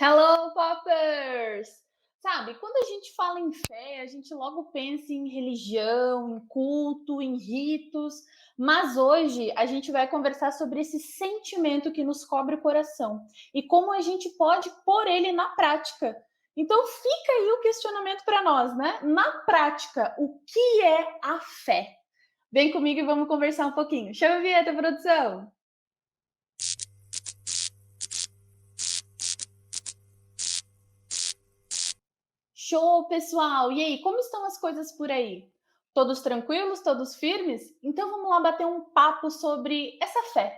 Hello, Poppers! Sabe, quando a gente fala em fé, a gente logo pensa em religião, em culto, em ritos, mas hoje a gente vai conversar sobre esse sentimento que nos cobre o coração e como a gente pode pôr ele na prática. Então fica aí o questionamento para nós, né? Na prática, o que é a fé? Vem comigo e vamos conversar um pouquinho. Chama a vinheta, produção! Show, pessoal! E aí, como estão as coisas por aí? Todos tranquilos? Todos firmes? Então vamos lá bater um papo sobre essa fé.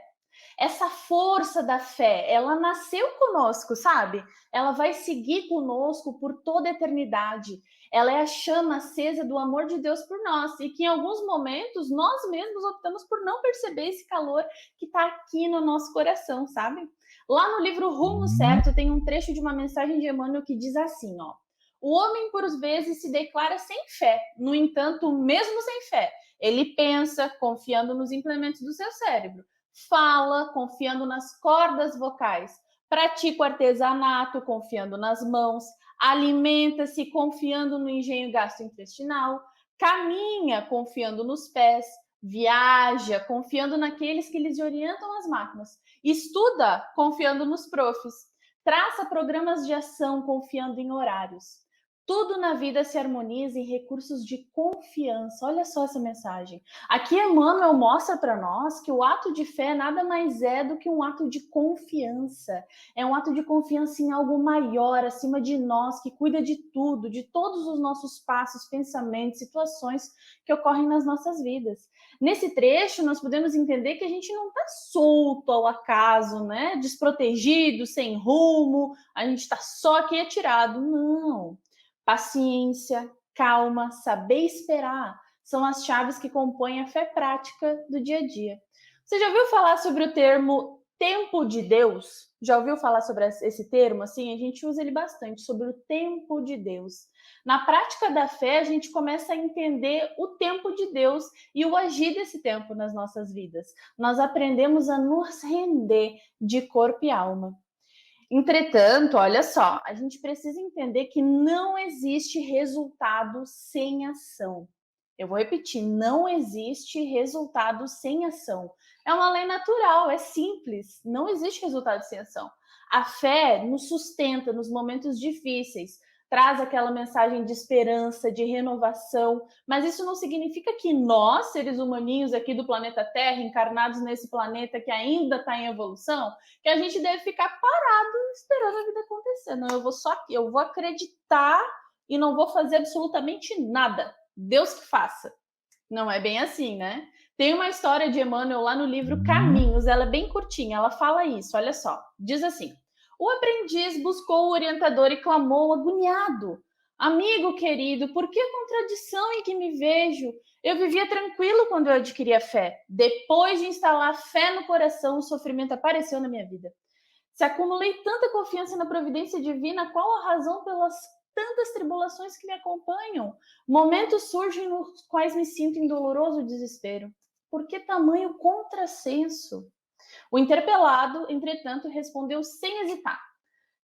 Essa força da fé, ela nasceu conosco, sabe? Ela vai seguir conosco por toda a eternidade. Ela é a chama acesa do amor de Deus por nós e que em alguns momentos nós mesmos optamos por não perceber esse calor que está aqui no nosso coração, sabe? Lá no livro Rumo Certo tem um trecho de uma mensagem de Emmanuel que diz assim, ó: o homem, por vezes, se declara sem fé. No entanto, mesmo sem fé, ele pensa, confiando nos implementos do seu cérebro. Fala, confiando nas cordas vocais. Pratica o artesanato, confiando nas mãos. Alimenta-se, confiando no engenho gastrointestinal. Caminha, confiando nos pés. Viaja, confiando naqueles que lhes orientam as máquinas. Estuda, confiando nos profs. Traça programas de ação, confiando em horários. Tudo na vida se harmoniza em recursos de confiança. Olha só essa mensagem. Aqui Emmanuel mostra para nós que o ato de fé nada mais é do que um ato de confiança. É um ato de confiança em algo maior, acima de nós, que cuida de tudo, de todos os nossos passos, pensamentos, situações que ocorrem nas nossas vidas. Nesse trecho, nós podemos entender que a gente não está solto ao acaso, né? Desprotegido, sem rumo, a gente está só aqui atirado. Não. Paciência, calma, saber esperar são as chaves que compõem a fé prática do dia a dia. Você já ouviu falar sobre o termo tempo de Deus? Já ouviu falar sobre esse termo? Assim, a gente usa ele bastante, sobre o tempo de Deus. Na prática da fé, a gente começa a entender o tempo de Deus e o agir desse tempo nas nossas vidas. Nós aprendemos a nos render de corpo e alma. Entretanto, olha só, a gente precisa entender que não existe resultado sem ação. Eu vou repetir, não existe resultado sem ação. É uma lei natural, é simples, não existe resultado sem ação. A fé nos sustenta nos momentos difíceis, traz aquela mensagem de esperança, de renovação, mas isso não significa que nós, seres humaninhos aqui do planeta Terra, encarnados nesse planeta que ainda está em evolução, que a gente deve ficar parado esperando a vida acontecer. Não, eu vou acreditar e não vou fazer absolutamente nada. Deus que faça. Não é bem assim, né? Tem uma história de Emmanuel lá no livro Caminhos, ela é bem curtinha, ela fala isso, olha só. Diz assim: o aprendiz buscou o orientador e clamou agoniado: amigo querido, por que a contradição em que me vejo? Eu vivia tranquilo quando eu adquiri a fé. Depois de instalar fé no coração, o sofrimento apareceu na minha vida. Se acumulei tanta confiança na providência divina, qual a razão pelas tantas tribulações que me acompanham? Momentos surgem nos quais me sinto em doloroso desespero. Por que tamanho contrassenso? O interpelado, entretanto, respondeu sem hesitar: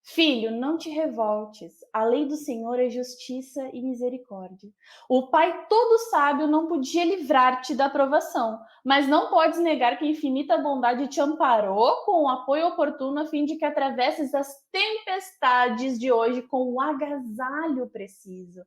filho, não te revoltes. A lei do Senhor é justiça e misericórdia. O Pai todo sábio não podia livrar-te da provação, mas não podes negar que a infinita bondade te amparou com o apoio oportuno a fim de que atravesses as tempestades de hoje com o agasalho preciso.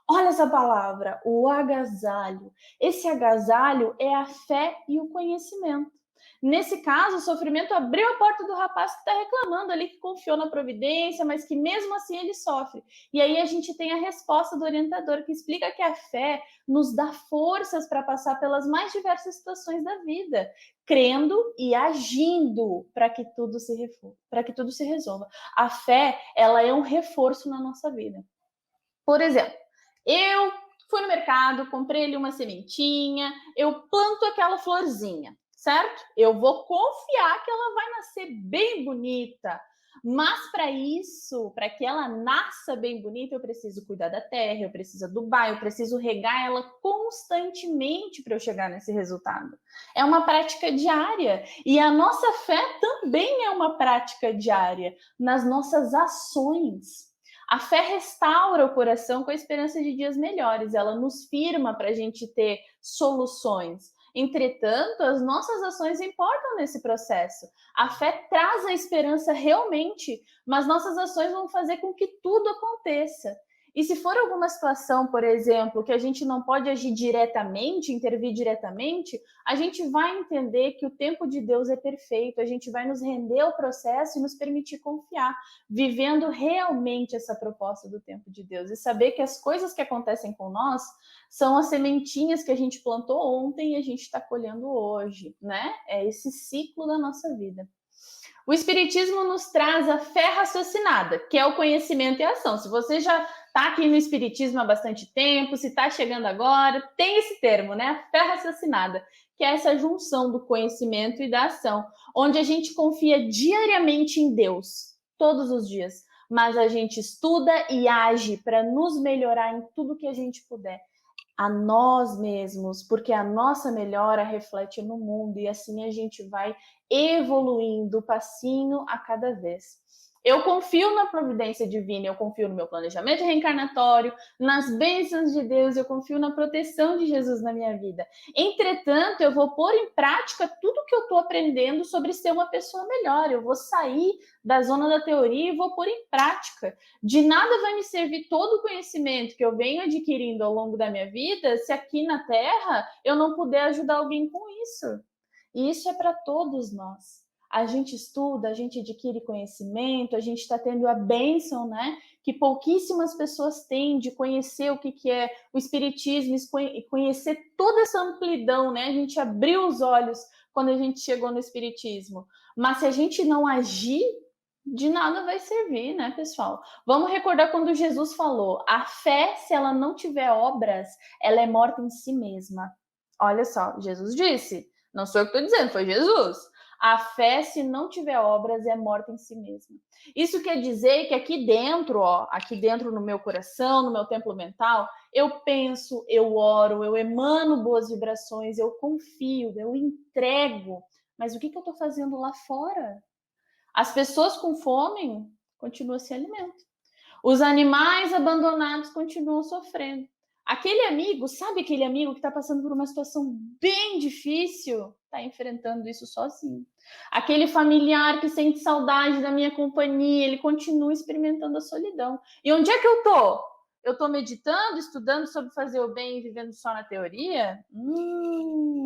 Olha essa palavra, o agasalho. Esse agasalho é a fé e o conhecimento. Nesse caso, o sofrimento abriu a porta do rapaz que está reclamando ali, que confiou na providência, mas que mesmo assim ele sofre. E aí a gente tem a resposta do orientador, que explica que a fé nos dá forças para passar pelas mais diversas situações da vida, crendo e agindo para que tudo se resolva. A fé, ela é um reforço na nossa vida. Por exemplo, eu fui no mercado, comprei ali uma sementinha, eu planto aquela florzinha, certo? Eu vou confiar que ela vai nascer bem bonita. Mas para isso, para que ela nasça bem bonita, eu preciso cuidar da terra, eu preciso adubar, eu preciso regar ela constantemente para eu chegar nesse resultado. É uma prática diária. E a nossa fé também é uma prática diária nas nossas ações. A fé restaura o coração com a esperança de dias melhores, ela nos firma para a gente ter soluções. Entretanto, as nossas ações importam nesse processo. A fé traz a esperança realmente, mas nossas ações vão fazer com que tudo aconteça. E se for alguma situação, por exemplo, que a gente não pode agir diretamente, intervir diretamente, a gente vai entender que o tempo de Deus é perfeito, a gente vai nos render ao processo e nos permitir confiar, vivendo realmente essa proposta do tempo de Deus e saber que as coisas que acontecem com nós são as sementinhas que a gente plantou ontem e a gente está colhendo hoje, né? É esse ciclo da nossa vida. O Espiritismo nos traz a fé raciocinada, que é o conhecimento e a ação. Se você já está aqui no Espiritismo há bastante tempo, se está chegando agora, tem esse termo, né? A fé raciocinada, que é essa junção do conhecimento e da ação, onde a gente confia diariamente em Deus, todos os dias, mas a gente estuda e age para nos melhorar em tudo que a gente puder a nós mesmos, porque a nossa melhora reflete no mundo e assim a gente vai evoluindo passinho a cada vez. Eu confio na providência divina, eu confio no meu planejamento reencarnatório, nas bênçãos de Deus, eu confio na proteção de Jesus na minha vida. Entretanto, eu vou pôr em prática tudo que eu estou aprendendo sobre ser uma pessoa melhor. Eu vou sair da zona da teoria e vou pôr em prática. De nada vai me servir todo o conhecimento que eu venho adquirindo ao longo da minha vida se aqui na Terra eu não puder ajudar alguém com isso. E isso é para todos nós. A gente estuda, a gente adquire conhecimento, a gente está tendo a bênção, né? Que pouquíssimas pessoas têm de conhecer o que é o Espiritismo e conhecer toda essa amplidão, né? A gente abriu os olhos quando a gente chegou no Espiritismo. Mas se a gente não agir, de nada vai servir, né, pessoal? Vamos recordar quando Jesus falou: a fé, se ela não tiver obras, ela é morta em si mesma. Olha só, Jesus disse. Não sou eu que estou dizendo, foi Jesus. A fé, se não tiver obras, é morta em si mesma. Isso quer dizer que aqui dentro, ó, aqui dentro no meu coração, no meu templo mental, eu penso, eu oro, eu emano boas vibrações, eu confio, eu entrego. Mas o que eu estou fazendo lá fora? As pessoas com fome continuam se alimentando. Os animais abandonados continuam sofrendo. Aquele amigo, sabe aquele amigo que está passando por uma situação bem difícil? Está enfrentando isso sozinho. Aquele familiar que sente saudade da minha companhia, ele continua experimentando a solidão. E onde é que eu estou? Eu estou meditando, estudando sobre fazer o bem e vivendo só na teoria?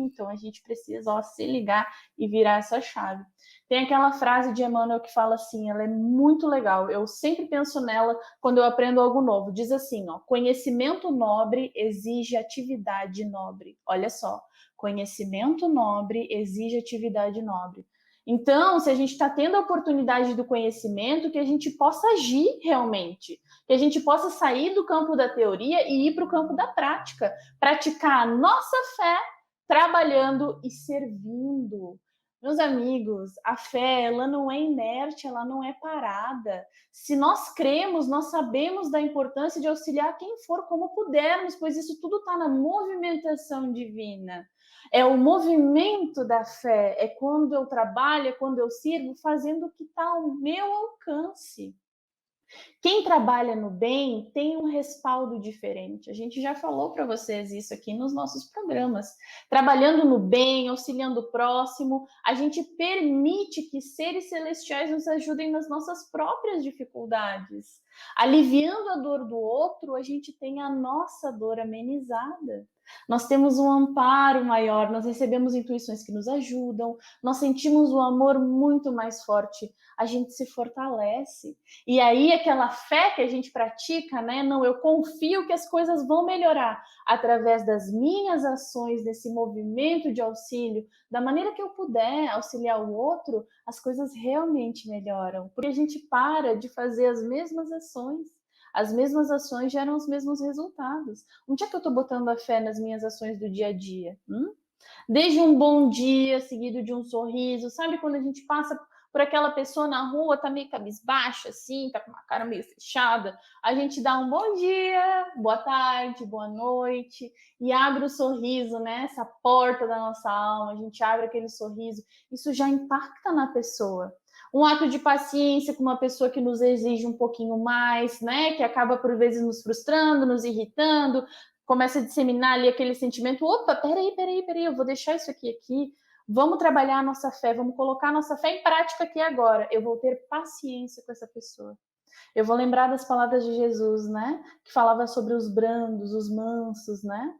Então a gente precisa se ligar e virar essa chave. Tem aquela frase de Emmanuel que fala assim, ela é muito legal, eu sempre penso nela quando eu aprendo algo novo. Diz assim, ó, conhecimento nobre exige atividade nobre. Olha só, conhecimento nobre exige atividade nobre. Então, se a gente está tendo a oportunidade do conhecimento, que a gente possa agir realmente, que a gente possa sair do campo da teoria e ir para o campo da prática, praticar a nossa fé trabalhando e servindo. Meus amigos, a fé, ela não é inerte, ela não é parada. Se nós cremos, nós sabemos da importância de auxiliar quem for como pudermos, pois isso tudo está na movimentação divina. É o movimento da fé, é quando eu trabalho, é quando eu sirvo, fazendo o que está ao meu alcance. Quem trabalha no bem tem um respaldo diferente. A gente já falou para vocês isso aqui nos nossos programas. Trabalhando no bem, auxiliando o próximo, a gente permite que seres celestiais nos ajudem nas nossas próprias dificuldades. Aliviando a dor do outro, a gente tem a nossa dor amenizada. Nós temos um amparo maior, nós recebemos intuições que nos ajudam, nós sentimos um amor muito mais forte, a gente se fortalece. E aí aquela fé que a gente pratica, né? Não, eu confio que as coisas vão melhorar através das minhas ações, desse movimento de auxílio, da maneira que eu puder auxiliar o outro, as coisas realmente melhoram, porque a gente para de fazer as mesmas ações. As mesmas ações geram os mesmos resultados. Onde é que eu estou botando a fé nas minhas ações do dia a dia? Desde um bom dia seguido de um sorriso, sabe quando a gente passa por aquela pessoa na rua, tá meio cabisbaixa, assim, tá com uma cara meio fechada, a gente dá um bom dia, boa tarde, boa noite, e abre o sorriso, né? Essa porta da nossa alma, a gente abre aquele sorriso, isso já impacta na pessoa. Um ato de paciência com uma pessoa que nos exige um pouquinho mais, né? Que acaba por vezes nos frustrando, nos irritando, começa a disseminar ali aquele sentimento, opa, peraí, eu vou deixar isso aqui, vamos trabalhar a nossa fé, vamos colocar a nossa fé em prática aqui agora, eu vou ter paciência com essa pessoa. Eu vou lembrar das palavras de Jesus, né? Que falava sobre os brandos, os mansos, né?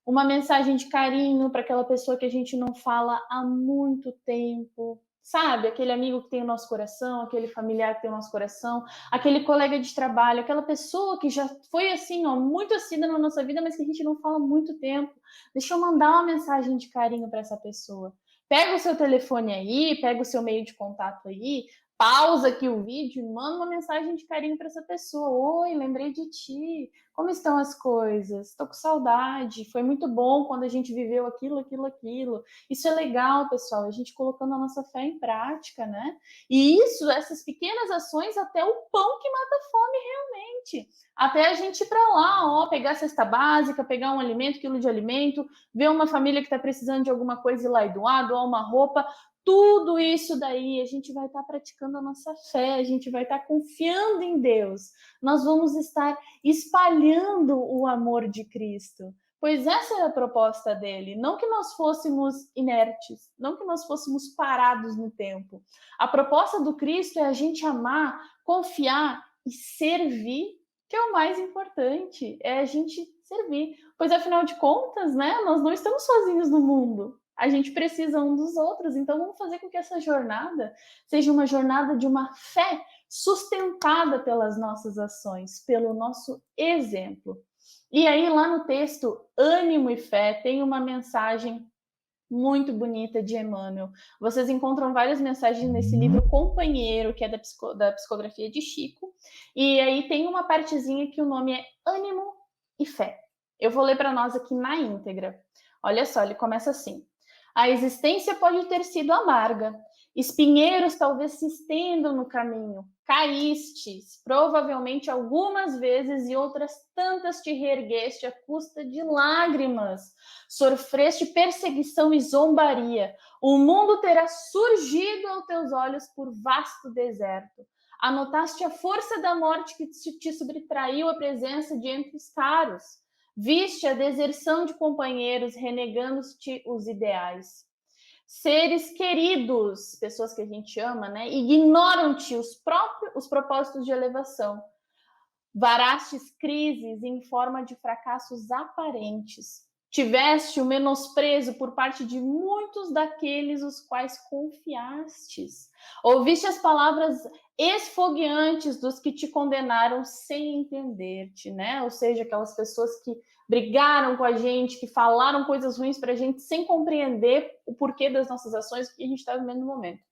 Uma mensagem de carinho para aquela pessoa que a gente não fala há muito tempo, sabe? Aquele amigo que tem o nosso coração, aquele familiar que tem o nosso coração, aquele colega de trabalho, aquela pessoa que já foi assim, ó, muito assídua na nossa vida, mas que a gente não fala há muito tempo. Deixa eu mandar uma mensagem de carinho para essa pessoa. Pega o seu telefone aí, pega o seu meio de contato aí, pausa aqui o vídeo e manda uma mensagem de carinho para essa pessoa. Oi, lembrei de ti. Como estão as coisas? Estou com saudade. Foi muito bom quando a gente viveu aquilo. Isso é legal, pessoal, a gente colocando a nossa fé em prática, né? E isso, essas pequenas ações, até o pão que mata a fome realmente. Até a gente ir para lá, ó, pegar a cesta básica, pegar um alimento, quilo de alimento, ver uma família que está precisando de alguma coisa e ir lá e doar, doar uma roupa. Tudo isso daí a gente vai estar praticando a nossa fé, a gente vai estar confiando em Deus. Nós vamos estar espalhando o amor de Cristo. Pois essa é a proposta dele, não que nós fôssemos inertes, não que nós fôssemos parados no tempo. A proposta do Cristo é a gente amar, confiar e servir, que é o mais importante, é a gente servir. Pois afinal de contas, né, nós não estamos sozinhos no mundo. A gente precisa um dos outros, então vamos fazer com que essa jornada seja uma jornada de uma fé sustentada pelas nossas ações, pelo nosso exemplo. E aí, lá no texto Ânimo e Fé, tem uma mensagem muito bonita de Emmanuel. Vocês encontram várias mensagens nesse livro Companheiro, que é da psicografia de Chico. E aí tem uma partezinha que o nome é Ânimo e Fé. Eu vou ler para nós aqui na íntegra. Olha só, ele começa assim. A existência pode ter sido amarga. Espinheiros talvez se estendam no caminho. Caístes, provavelmente algumas vezes, e outras tantas te reergueste à custa de lágrimas. Sofreste perseguição e zombaria. O mundo terá surgido aos teus olhos por vasto deserto. Anotaste a força da morte que te subtraiu a presença de entre os caros. Viste a deserção de companheiros renegando-te os ideais. Seres queridos, pessoas que a gente ama, né? Ignoram-te os propósitos de elevação. Varastes crises em forma de fracassos aparentes. Tiveste o menosprezo por parte de muitos daqueles os quais confiastes. Ouviste as palavras esfogueantes dos que te condenaram sem entender-te, né? Ou seja, aquelas pessoas que brigaram com a gente, que falaram coisas ruins para a gente sem compreender o porquê das nossas ações que a gente está vivendo no momento.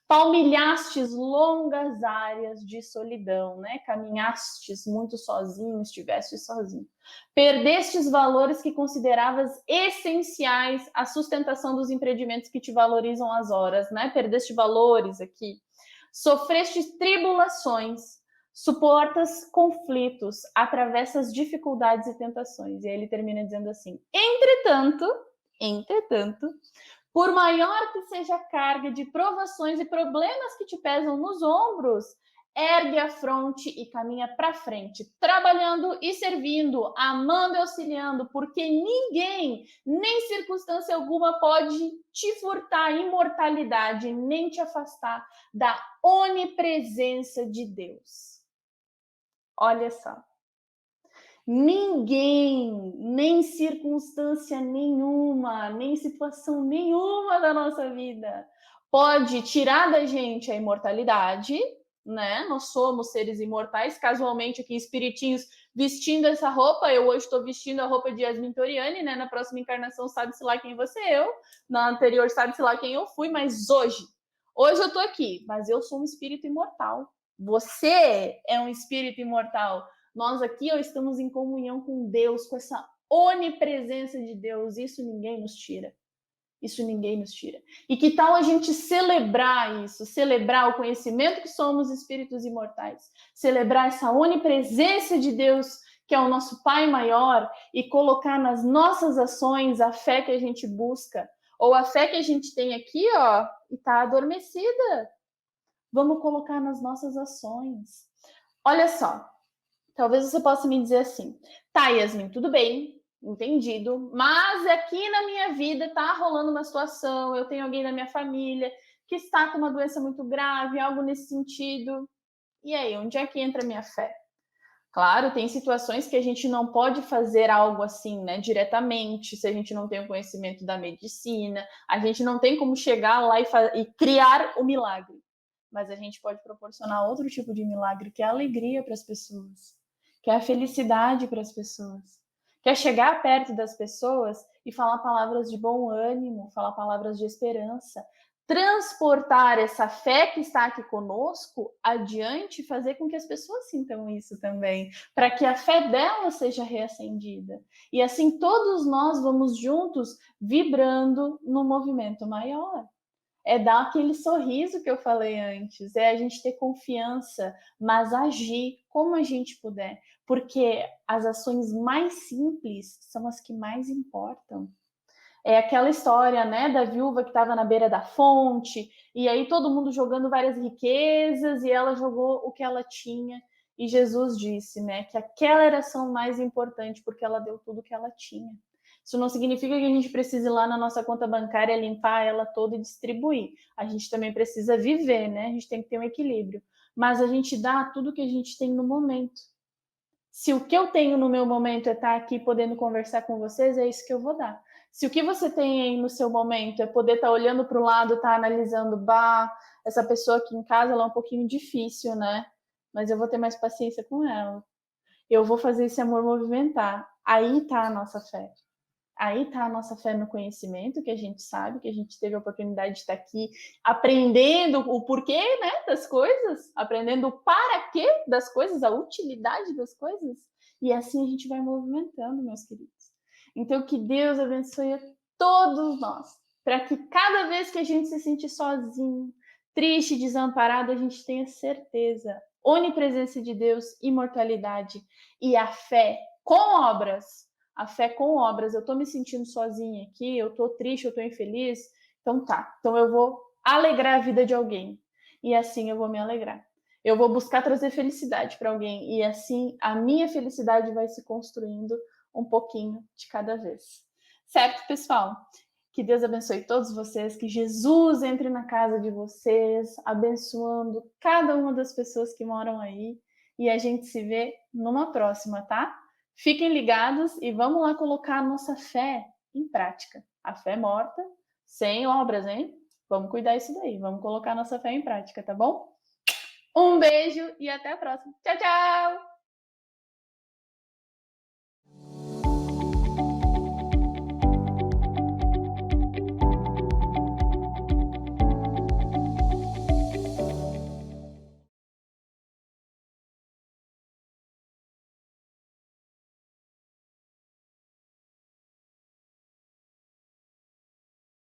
Palmilhastes longas áreas de solidão, né? Caminhastes muito sozinho, estiveste sozinho. Perdestes valores que consideravas essenciais à sustentação dos empreendimentos que te valorizam as horas, né? Perdeste valores aqui. Sofreste tribulações, suportas conflitos, atravessas dificuldades e tentações. E aí ele termina dizendo assim: entretanto, por maior que seja a carga de provações e problemas que te pesam nos ombros, ergue a fronte e caminha para frente, trabalhando e servindo, amando e auxiliando, porque ninguém, nem circunstância alguma pode te furtar a imortalidade, nem te afastar da onipresença de Deus. Olha só. Ninguém, nem circunstância nenhuma, nem situação nenhuma da nossa vida pode tirar da gente a imortalidade, né? Nós somos seres imortais, casualmente aqui espiritinhos vestindo essa roupa. Eu hoje estou vestindo a roupa de Yasmin Toriani, né? Na próxima encarnação sabe-se lá quem você é eu, na anterior sabe-se lá quem eu fui, mas hoje eu estou aqui, mas eu sou um espírito imortal. Você é um espírito imortal. Nós aqui estamos em comunhão com Deus, com essa onipresença de Deus, isso ninguém nos tira. Isso ninguém nos tira. E que tal a gente celebrar isso? Celebrar o conhecimento que somos espíritos imortais. Celebrar essa onipresença de Deus, que é o nosso Pai maior, e colocar nas nossas ações a fé que a gente busca. Ou a fé que a gente tem aqui, ó, e tá adormecida. Vamos colocar nas nossas ações. Olha só, talvez você possa me dizer assim, tá, Yasmin, tudo bem, entendido, mas aqui na minha vida tá rolando uma situação, eu tenho alguém na minha família que está com uma doença muito grave, algo nesse sentido. E aí, onde é que entra a minha fé? Claro, tem situações que a gente não pode fazer algo assim, né, diretamente, se a gente não tem o conhecimento da medicina, a gente não tem como chegar lá e criar o milagre. Mas a gente pode proporcionar outro tipo de milagre, que é a alegria para as pessoas, que é a felicidade para as pessoas, que é chegar perto das pessoas e falar palavras de bom ânimo, falar palavras de esperança, transportar essa fé que está aqui conosco adiante, fazer com que as pessoas sintam isso também, para que a fé delas seja reacendida. E assim todos nós vamos juntos vibrando no movimento maior. É dar aquele sorriso que eu falei antes, é a gente ter confiança, mas agir como a gente puder, porque as ações mais simples são as que mais importam. É aquela história, né, da viúva que estava na beira da fonte, e aí todo mundo jogando várias riquezas, e ela jogou o que ela tinha, e Jesus disse, né, que aquela era a ação mais importante, porque ela deu tudo o que ela tinha. Isso não significa que a gente precise ir lá na nossa conta bancária limpar ela toda e distribuir. A gente também precisa viver, né? A gente tem que ter um equilíbrio. Mas a gente dá tudo que a gente tem no momento. Se o que eu tenho no meu momento é estar aqui podendo conversar com vocês, é isso que eu vou dar. Se o que você tem aí no seu momento é poder estar olhando para o lado, estar analisando, bah, essa pessoa aqui em casa ela é um pouquinho difícil, né? Mas eu vou ter mais paciência com ela. Eu vou fazer esse amor movimentar. Aí está a nossa fé. Aí está a nossa fé no conhecimento, que a gente sabe, que a gente teve a oportunidade de estar aqui aprendendo o porquê, né, das coisas, aprendendo o para quê das coisas, a utilidade das coisas, e assim a gente vai movimentando, meus queridos. Então, que Deus abençoe a todos nós, para que cada vez que a gente se sentir sozinho, triste, desamparado, a gente tenha certeza, onipresença de Deus, imortalidade e a fé com obras. A fé com obras. Eu tô me sentindo sozinha aqui, eu tô triste, eu tô infeliz. Então tá. Então eu vou alegrar a vida de alguém. E assim eu vou me alegrar. Eu vou buscar trazer felicidade para alguém. E assim a minha felicidade vai se construindo um pouquinho de cada vez. Certo, pessoal? Que Deus abençoe todos vocês, que Jesus entre na casa de vocês, abençoando cada uma das pessoas que moram aí. E a gente se vê numa próxima, tá? Fiquem ligados e vamos lá colocar a nossa fé em prática. A fé morta, sem obras, hein? Vamos cuidar disso daí. Vamos colocar a nossa fé em prática, tá bom? Um beijo e até a próxima. Tchau, tchau!